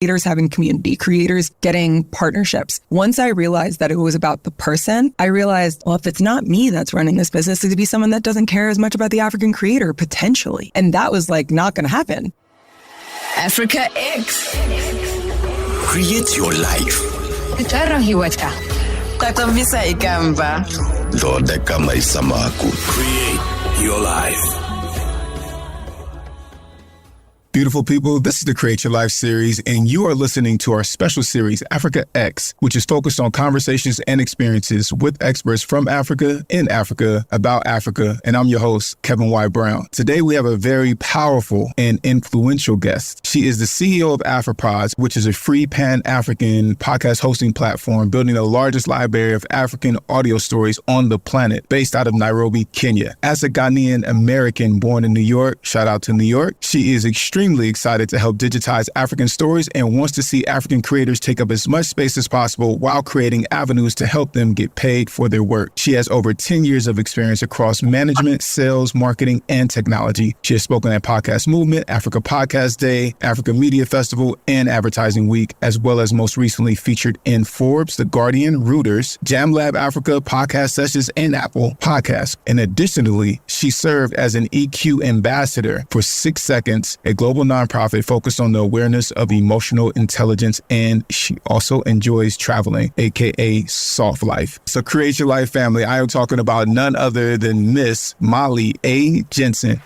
creators having community, creators getting partnerships. Once I realized that it was about the person, I realized, well, if it's not me that's running this business, it could be someone that doesn't care as much about the African creator, potentially. And that was like not going to happen. Africa X. Create your life. Create your life. Beautiful people, this is the Create Your Life series, and you are listening to our special series, Africa X, which is focused on conversations and experiences with experts from Africa, in Africa, about Africa, and I'm your host, Kevin Y. Brown. Today, we have a very powerful and influential guest. She is the CEO of AfriPods, which is a free Pan-African podcast hosting platform building the largest library of African audio stories on the planet, based out of Nairobi, Kenya. As a Ghanaian American born in New York, shout out to New York, she is extremely excited to help digitize African stories and wants to see African creators take up as much space as possible while creating avenues to help them get paid for their work. She has over 10 years of experience across management, sales, marketing, and technology. She has spoken at Podcast Movement, Africa Podcast Day, Africa Media Festival, and Advertising Week, as well as most recently featured in Forbes, The Guardian, Reuters, JamLab Africa, Podcast Sessions, and Apple Podcasts. And additionally, she served as an EQ ambassador for 6 Seconds, a global nonprofit focused on the awareness of emotional intelligence, and she also enjoys traveling, aka soft life. So Create Your Life family, I am talking about none other than Miss Molly A. Jensen.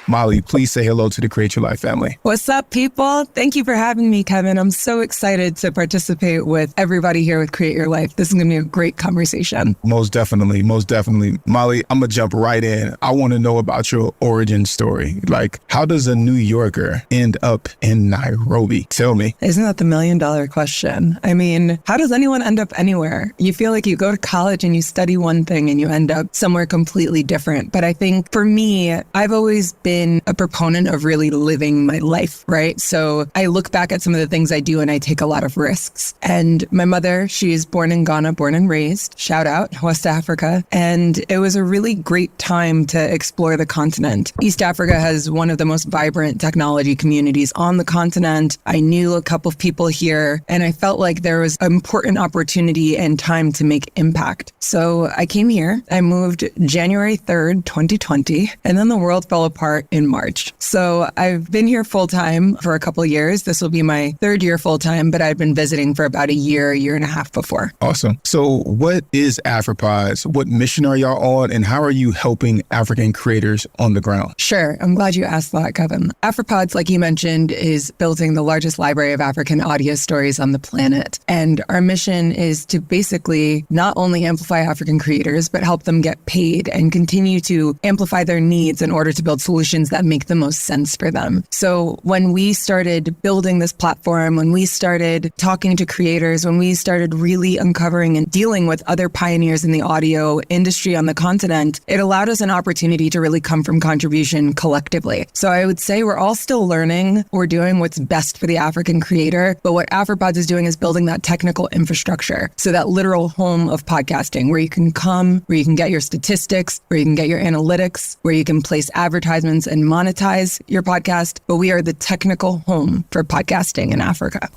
Molly, please say hello to the Create Your Life family. What's up, people? Thank you for having me, Kevin. I'm so excited to participate with everybody here with Create Your Life. This is going to be a great conversation. Most definitely. Most definitely. Molly, I'm going to jump right in. I want to know about your origin story. Like, how does a New Yorker end up in Nairobi? Tell me. Isn't that the $1 million question? I mean, how does anyone end up anywhere? You feel like you go to college and you study one thing and you end up somewhere completely different. But I think for me, I've always been a proponent of really living my life, right? So I look back at some of the things I do and I take a lot of risks. And my mother, she is born in Ghana, born and raised, shout out, West Africa. And it was a really great time to explore the continent. East Africa has one of the most vibrant technology communities on the continent. I knew a couple of people here and I felt like there was an important opportunity and time to make impact. So I came here, I moved January 3rd, 2020, and then the world fell apart in March. So I've been here full time for a couple of years. This will be my third year full time, but I've been visiting for about a year and a half before. Awesome. So what is AfriPods? What mission are y'all on? And how are you helping African creators on the ground? Sure. I'm glad you asked that, Kevin. AfriPods, like you mentioned, is building the largest library of African audio stories on the planet. And our mission is to basically not only amplify African creators, but help them get paid and continue to amplify their needs in order to build solutions that make the most sense for them. So when we started building this platform, when we started talking to creators, when we started really uncovering and dealing with other pioneers in the audio industry on the continent, it allowed us an opportunity to really come from contribution collectively. So I would say we're all still learning. We're doing what's best for the African creator, but what AfriPods is doing is building that technical infrastructure. So that literal home of podcasting where you can come, where you can get your statistics, where you can get your analytics, where you can place advertisements and monetize your podcast, but we are the technical home for podcasting in Africa.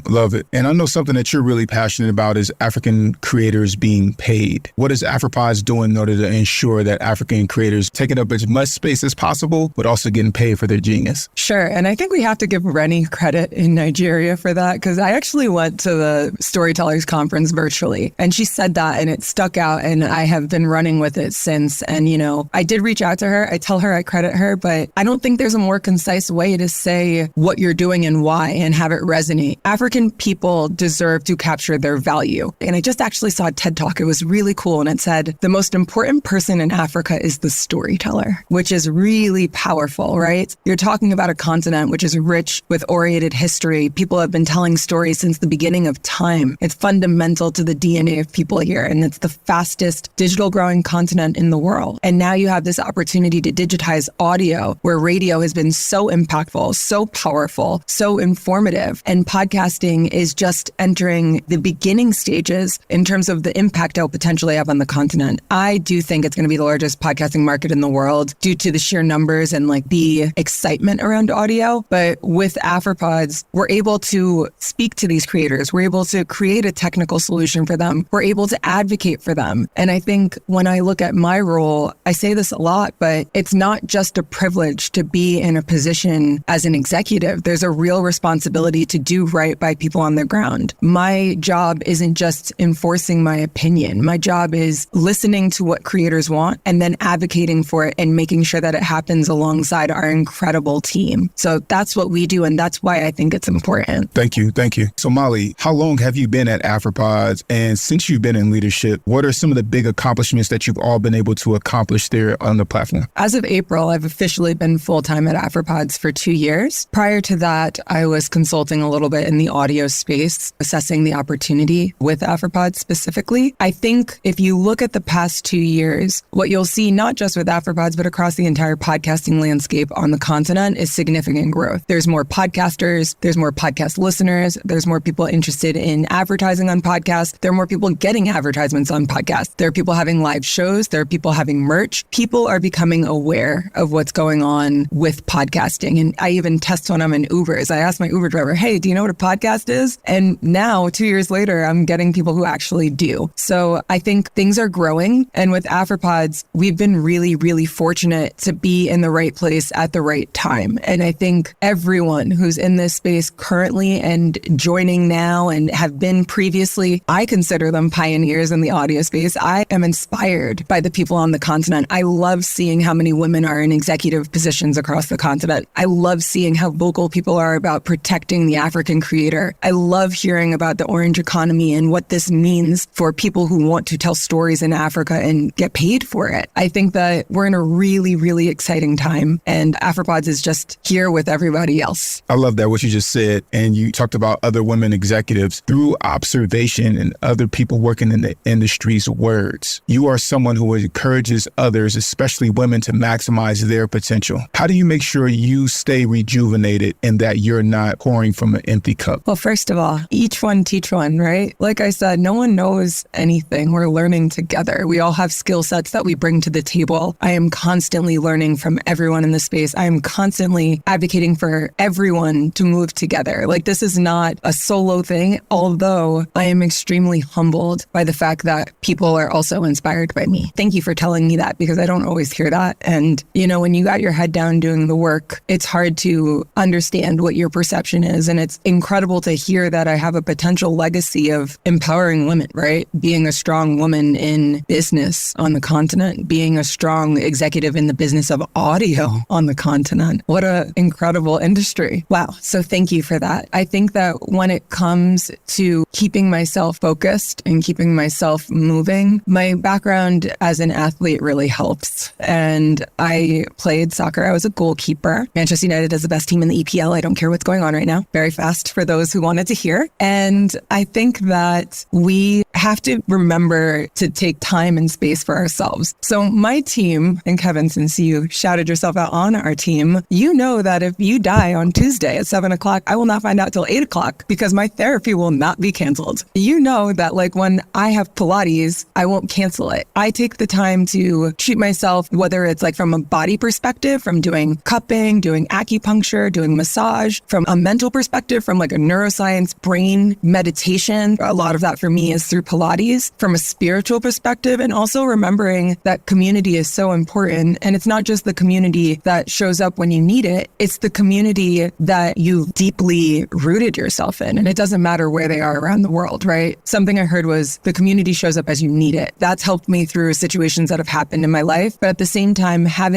Love it. And I know something that you're really passionate about is African creators being paid. What is AfriPods doing in order to ensure that African creators taking up as much space as possible, but also getting paid for their genius? Sure. And I think we have to give Rennie credit in Nigeria for that, because I actually went to the Storytellers Conference virtually, and she said that and it stuck out, and I have been running with it since. And, you know, I did reach out to her. I tell her I credit her, but I don't think there's a more concise way to say what you're doing and why and have it resonate. African people deserve to capture their value. And I just actually saw a TED Talk. It was really cool. And it said, the most important person in Africa is the storyteller, which is really powerful, right? You're talking about a continent which is rich with oriented history. People have been telling stories since the beginning of time. It's fundamental to the DNA of people here. And it's the fastest digital growing continent in the world. And now you have this opportunity to digitize audio audio, where radio has been so impactful, so powerful, so informative. And podcasting is just entering the beginning stages in terms of the impact it'll potentially have on the continent. I do think it's going to be the largest podcasting market in the world due to the sheer numbers and like the excitement around audio. But with AfriPods, we're able to speak to these creators. We're able to create a technical solution for them. We're able to advocate for them. And I think when I look at my role, I say this a lot, but it's not just a privilege to be in a position as an executive. There's a real responsibility to do right by people on the ground. My job isn't just enforcing my opinion. My job is listening to what creators want and then advocating for it and making sure that it happens alongside our incredible team. So that's what we do. And that's why I think it's important. Thank you. Thank you. So Molly, how long have you been at AfriPods? And since you've been in leadership, what are some of the big accomplishments that you've all been able to accomplish there on the platform? As of April, I've officially been full-time at AfriPods for 2 years. Prior to that, I was consulting a little bit in the audio space, assessing the opportunity with AfriPods specifically. I think if you look at the past 2 years, what you'll see, not just with AfriPods, but across the entire podcasting landscape on the continent, is significant growth. There's more podcasters, there's more podcast listeners, there's more people interested in advertising on podcasts, there are more people getting advertisements on podcasts, there are people having live shows, there are people having merch. People are becoming aware of what's going on with podcasting. And I even test when I'm in Ubers. I ask my Uber driver, hey, do you know what a podcast is? And now, 2 years later, I'm getting people who actually do. So I think things are growing. And with AfriPods, we've been really, really fortunate to be in the right place at the right time. And I think everyone who's in this space currently and joining now and have been previously, I consider them pioneers in the audio space. I am inspired by the people on the continent. I love seeing how many women are in executive positions across the continent. I love seeing how vocal people are about protecting the African creator. I love hearing about the orange economy and what this means for people who want to tell stories in Africa and get paid for it. I think that we're in a really, really exciting time, and AfriPods is just here with everybody else. I love that, what you just said. And you talked about other women executives. Through observation and other people working in the industry's words, you are someone who encourages others, especially women, to maximize their potential. How do you make sure you stay rejuvenated and that you're not pouring from an empty cup? Well, first of all, each one teach one, right? Like I said, no one knows anything. We're learning together. We all have skill sets that we bring to the table. I am constantly learning from everyone in the space. I am constantly advocating for everyone to move together. Like, this is not a solo thing, although I am extremely humbled by the fact that people are also inspired by me. Thank you for telling me that, because I don't always hear that. And, you know, when you got your head down doing the work, it's hard to understand what your perception is. And it's incredible to hear that I have a potential legacy of empowering women, right? Being a strong woman in business on the continent, being a strong executive in the business of audio on the continent. What an incredible industry. Wow. So thank you for that. I think that when it comes to keeping myself focused and keeping myself moving, my background as an athlete really helps. And I played soccer. I was a goalkeeper. Manchester United is the best team in the EPL. I don't care what's going on right now. Very fast for those who wanted to hear. And I think that we have to remember to take time and space for ourselves. So my team, and Kevin, since you shouted yourself out on our team, you know that if you die on Tuesday at 7 o'clock, I will not find out till 8 o'clock because my therapy will not be canceled. You know that like when I have Pilates, I won't cancel it. I take the time to treat myself, whether it's like from a body perspective, from doing cupping, doing acupuncture, doing massage, from a mental perspective, from like a neuroscience, brain meditation. A lot of that for me is through Pilates, from a spiritual perspective, and also remembering that community is so important. And it's not just the community that shows up when you need it, it's the community that you've deeply rooted yourself in. And it doesn't matter where they are around the world, right? Something I heard was the community shows up as you need it. That's helped me through situations that have happened in my life. But at the same time, having